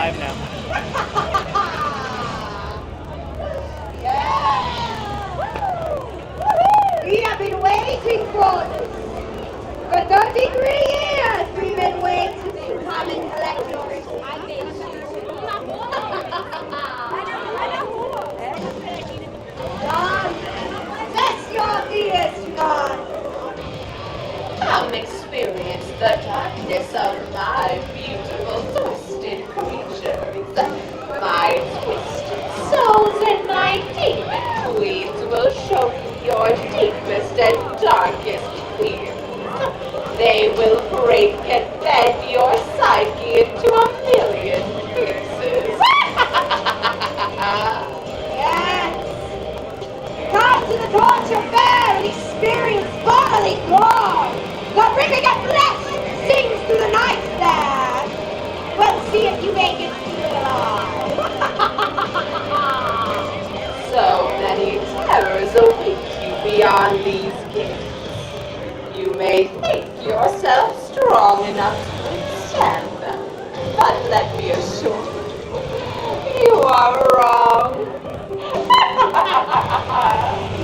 live now. We have been waiting for this. For 33 years, we've been waiting to come and collect your John, bless your ears, John. Come experience the darkness of my beautiful twisted creatures. My twisted souls and my demon queens will show you your deepest and darkest fears. They will break and bend your psyche into a million pieces. Yes. Come to the torture fair and experience bodily glory. The ripping of flesh sings through the night there. We'll see if you make it through it alive. So many terrors await you beyond these gates. You may think yourself strong enough to withstand them, but let me assure you, you are wrong.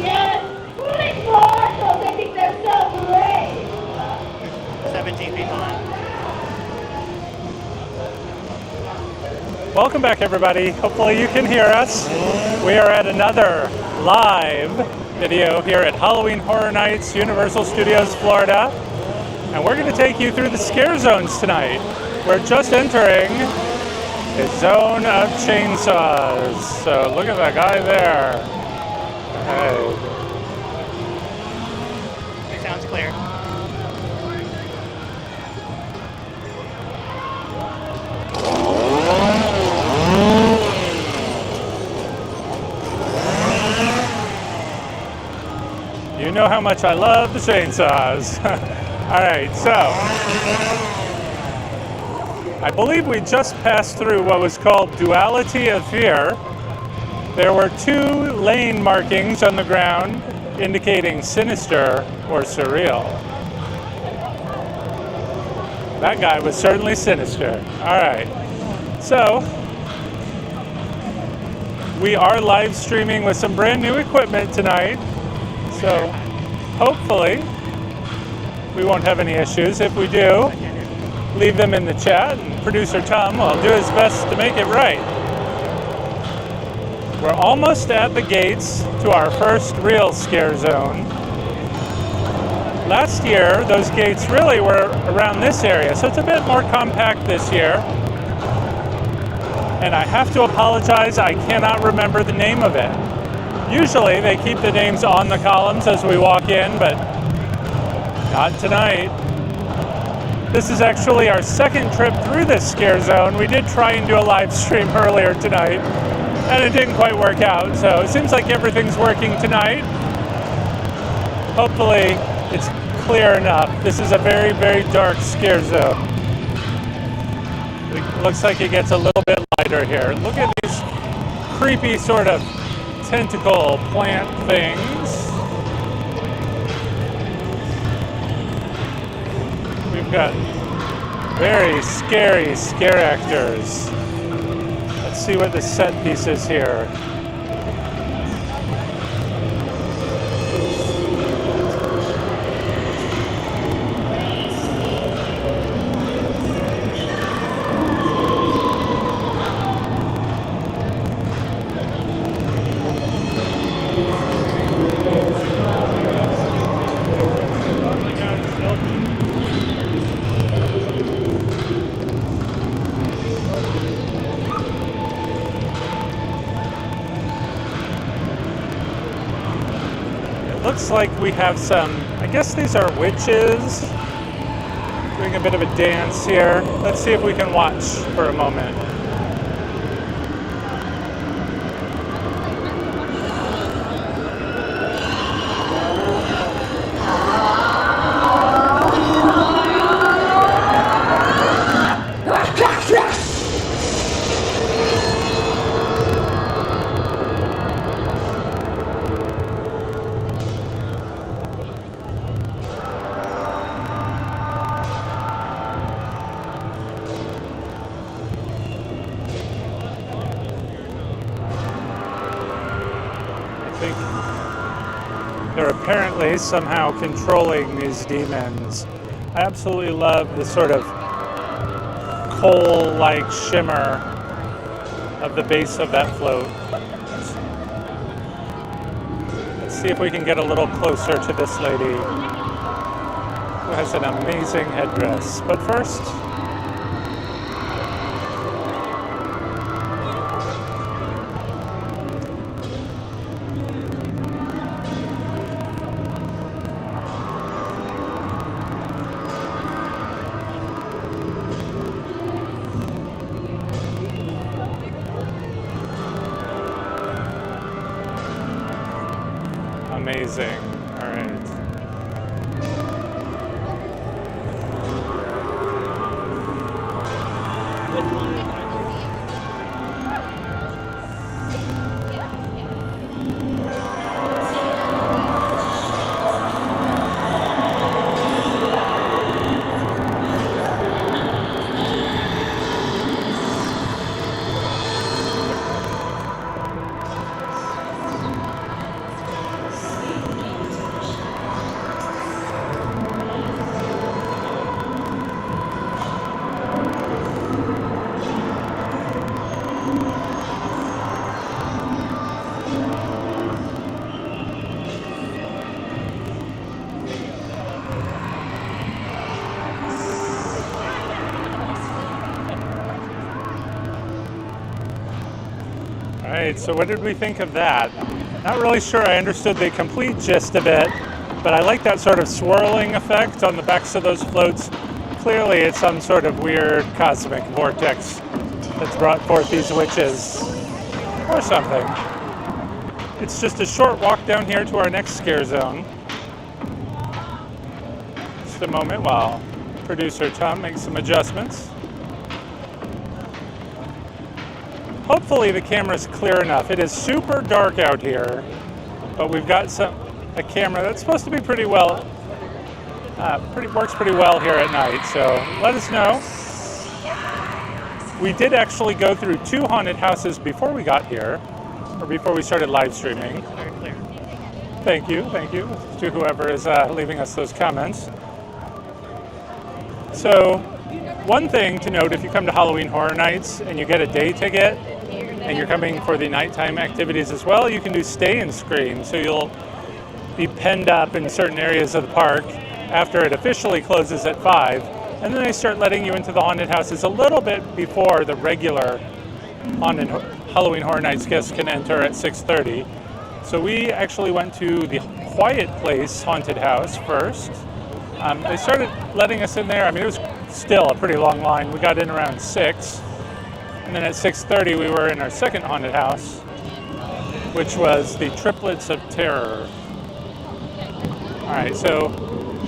Yes, foolish mortals, they think they're so great. 17 people on. Welcome back, everybody. Hopefully you can hear us. We are at another live video here at Halloween Horror Nights, Universal Studios, Florida. And we're going to take you through the scare zones tonight. We're just entering the zone of chainsaws. So look at that guy there. Hey. It sounds clear. You know how much I love the chainsaws. All right, so I believe we just passed through what was called Duality of Fear. There were 2 lane markings on the ground indicating sinister or surreal. That guy was certainly sinister. All right, so we are live streaming with some brand new equipment tonight. So hopefully we won't have any issues. If we do, leave them in the chat, and producer Tom will do his best to make it right. We're almost at the gates to our first real scare zone. Last year, those gates really were around this area, so it's a bit more compact this year. And I have to apologize, I cannot remember the name of it. Usually they keep the names on the columns as we walk in, but not tonight. This is actually our second trip through this scare zone. We did try and do a live stream earlier tonight, and it didn't quite work out. So it seems like everything's working tonight. Hopefully it's clear enough. This is a very, very dark scare zone. It looks like it gets a little bit lighter here. Look at these creepy sort of tentacle plant things. We've got very scary scare actors. Let's see what the set piece is here. Looks like we have some, I guess these are witches doing a bit of a dance here. Let's see if we can watch for a moment. They're apparently somehow controlling these demons. I absolutely love the sort of coal-like shimmer of the base of that float. Let's see if we can get a little closer to this lady who has an amazing headdress. But first, amazing. All right. All right, so what did we think of that? Not really sure I understood the complete gist of it, but I like that sort of swirling effect on the backs of those floats. Clearly it's some sort of weird cosmic vortex that's brought forth these witches, or something. It's just a short walk down here to our next scare zone. Just a moment while producer Tom makes some adjustments. Hopefully the camera's clear enough. It is super dark out here, but we've got a camera that's supposed to be pretty well, works pretty well here at night, so let us know. We did actually go through 2 haunted houses before we got here, or before we started live streaming. Very clear. Thank you to whoever is leaving us those comments. So, one thing to note, if you come to Halloween Horror Nights and you get a day ticket, and you're coming for the nighttime activities as well, you can do stay and scream. So you'll be penned up in certain areas of the park after it officially closes at 5. And then they start letting you into the haunted houses a little bit before the regular Halloween Horror Nights guests can enter at 6:30. So we actually went to the Quiet Place haunted house first. They started letting us in there. I mean, it was still a pretty long line. We got in around 6. And then at 6:30, we were in our second haunted house, which was the Triplets of Terror. All right, so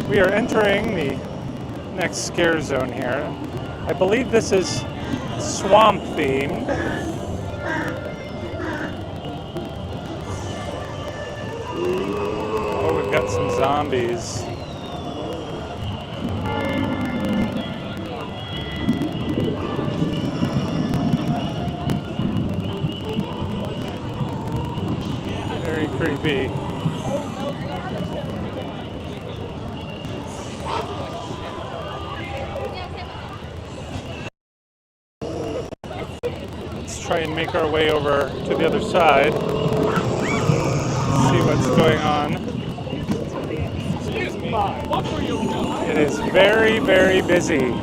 we are entering the next scare zone here. I believe this is swamp themed. Oh, we've got some zombies. Very creepy. Let's try and make our way over to the other side. See what's going on. It is very, very busy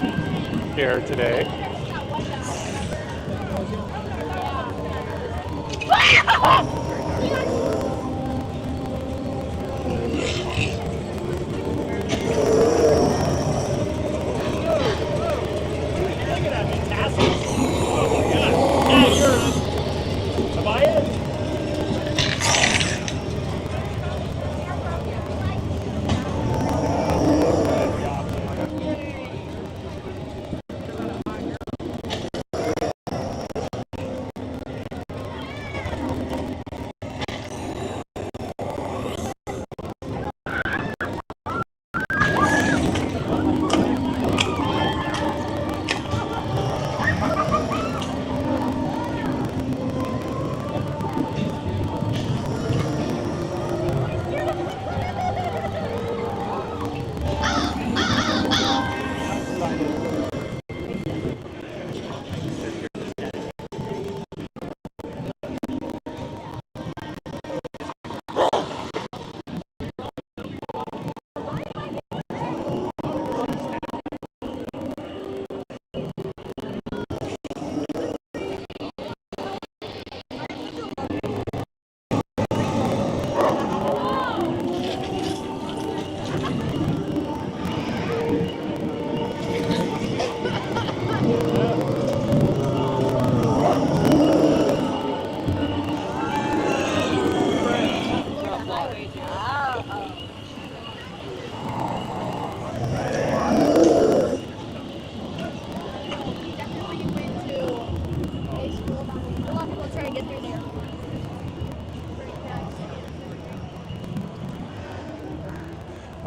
here today.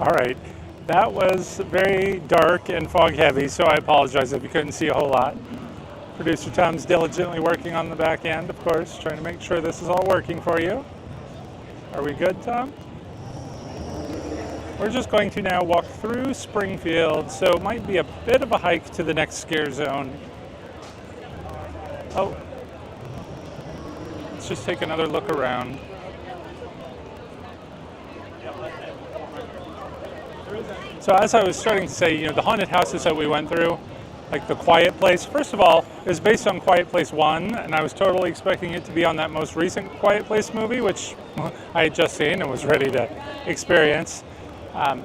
All right. That was very dark and fog heavy, so I apologize if you couldn't see a whole lot. Producer Tom's diligently working on the back end, of course, trying to make sure this is all working for you. Are we good, Tom? We're just going to now walk through Springfield, so it might be a bit of a hike to the next scare zone. Oh, let's just take another look around. So as I was starting to say, the haunted houses that we went through, like the Quiet Place, first of all, it was based on Quiet Place 1, and I was totally expecting it to be on that most recent Quiet Place movie, which I had just seen and was ready to experience.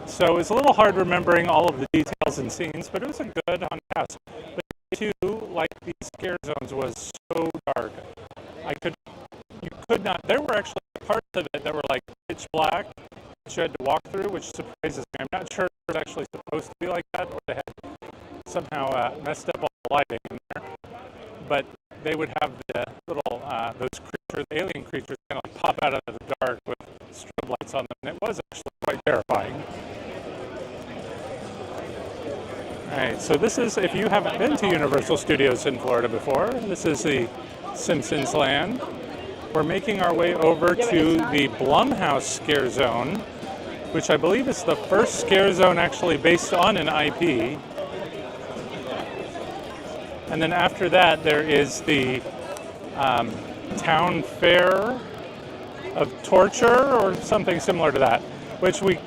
So it was a little hard remembering all of the details and scenes, but it was a good haunted house. But too, like these scare zones, was so dark. You could not, there were actually parts of it that were like pitch black, you had to walk through, which surprises me. I'm not sure it was actually supposed to be like that, or they had somehow messed up all the lighting in there. But they would have the little, those creatures, the alien creatures, kind of like pop out of the dark with strobe lights on them, and it was actually quite terrifying. All right, so this is, if you haven't been to Universal Studios in Florida before, this is the Simpsons Land. We're making our way over to the Blumhouse Scare Zone, which I believe is the first scare zone actually based on an IP. And then after that, there is the Town Fair of Torture, or something similar to that, which we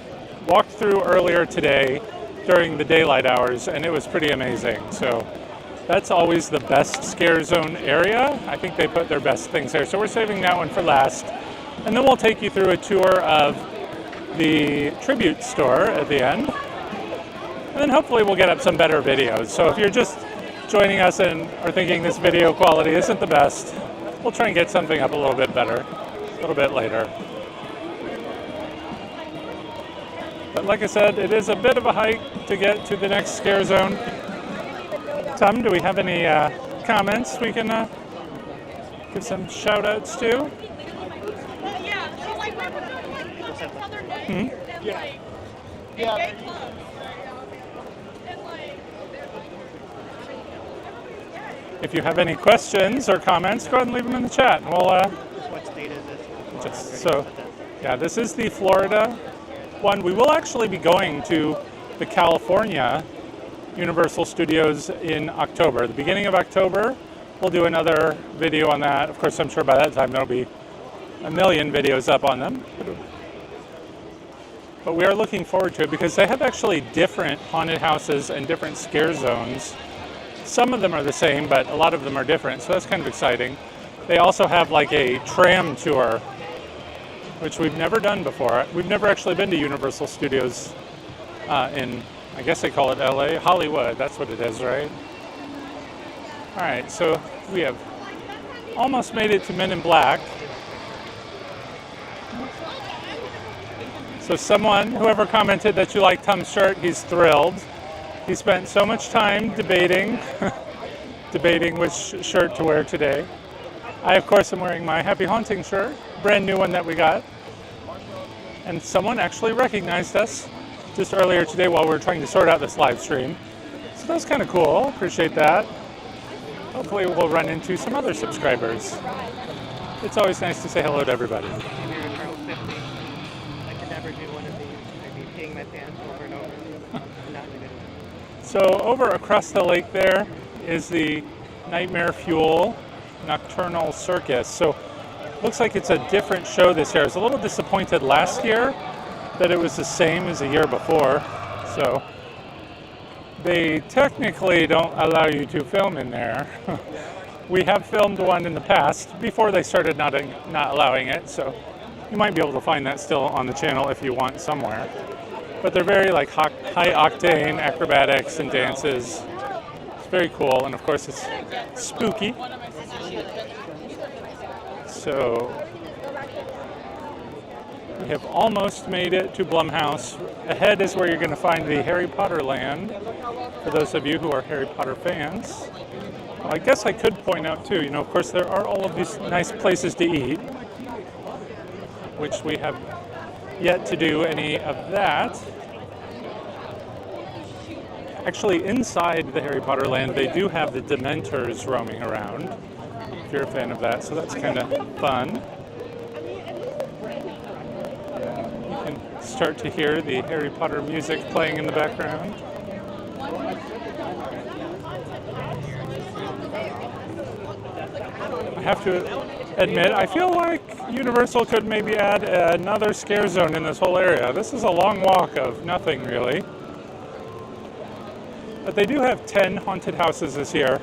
walked through earlier today during the daylight hours, and it was pretty amazing. So that's always the best scare zone area. I think they put their best things there. So we're saving that one for last. And then we'll take you through a tour of the tribute store at the end. And then hopefully we'll get up some better videos. So if you're just joining us and are thinking this video quality isn't the best, we'll try and get something up a little bit better, a little bit later. But like I said, it is a bit of a hike to get to the next scare zone. Tom, do we have any comments we can give some shout outs to? Yeah, so like we're doing like Southern Day. If you have any questions or comments, go ahead and leave them in the chat. And we'll, What state is this? this is the Florida one. We will actually be going to the California Universal Studios in October. The beginning of October, we'll do another video on that. Of course, I'm sure by that time there'll be a million videos up on them. But we are looking forward to it because they have actually different haunted houses and different scare zones. Some of them are the same, but a lot of them are different, so that's kind of exciting. They also have like a tram tour, which we've never done before. We've never actually been to Universal Studios in, I guess they call it LA, Hollywood, that's what it is, right? All right, so we have almost made it to Men in Black. So whoever commented that you like Tom's shirt, he's thrilled. He spent so much time debating which shirt to wear today. I, of course, am wearing my Happy Haunting shirt, brand new one that we got. And someone actually recognized us just earlier today while we were trying to sort out this live stream. So that's kind of cool. Appreciate that. Hopefully we'll run into some other subscribers. It's always nice to say hello to everybody. I could never do one of these. I'd be peeing my pants over and over. Not in a good way. So over across the lake there is the Nightmare Fuel Nocturnal Circus. So looks like it's a different show this year. I was a little disappointed last year that it was the same as the year before. So they technically don't allow you to film in there. We have filmed one in the past before they started not allowing it. So you might be able to find that still on the channel if you want somewhere. But they're very like high octane acrobatics and dances. It's very cool, and of course it's spooky. So we have almost made it to Blumhouse. Ahead is where you're going to find the Harry Potter land, for those of you who are Harry Potter fans. Well, I guess I could point out too, of course there are all of these nice places to eat, which we have yet to do any of that. Actually, inside the Harry Potter land, they do have the Dementors roaming around, if you're a fan of that, so that's kind of fun. You can start to hear the Harry Potter music playing in the background. I have to admit, I feel like Universal could maybe add another scare zone in this whole area. This is a long walk of nothing, really. But they do have 10 haunted houses this year.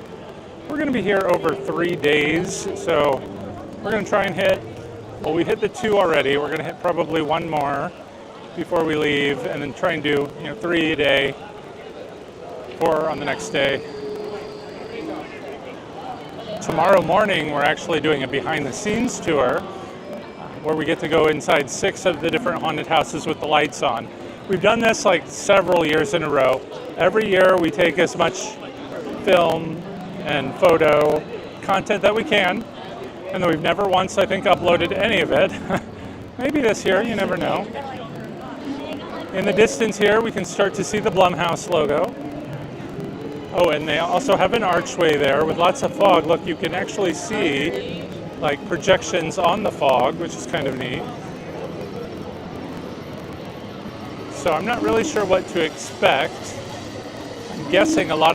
We're going to be here over 3 days, so we're going to try and hit, well, we hit the 2 already. We're going to hit probably 1 more before we leave, and then try and do 3 a day, 4 on the next day. Tomorrow morning, we're actually doing a behind-the-scenes tour where we get to go inside 6 of the different haunted houses with the lights on. We've done this like several years in a row. Every year, we take as much film and photo content that we can, and then we've never once, I think, uploaded any of it. Maybe this year, you never know. In the distance here, we can start to see the Blumhouse logo. Oh, and they also have an archway there with lots of fog. Look, you can actually see like projections on the fog, which is kind of neat. So I'm not really sure what to expect. I'm guessing a lot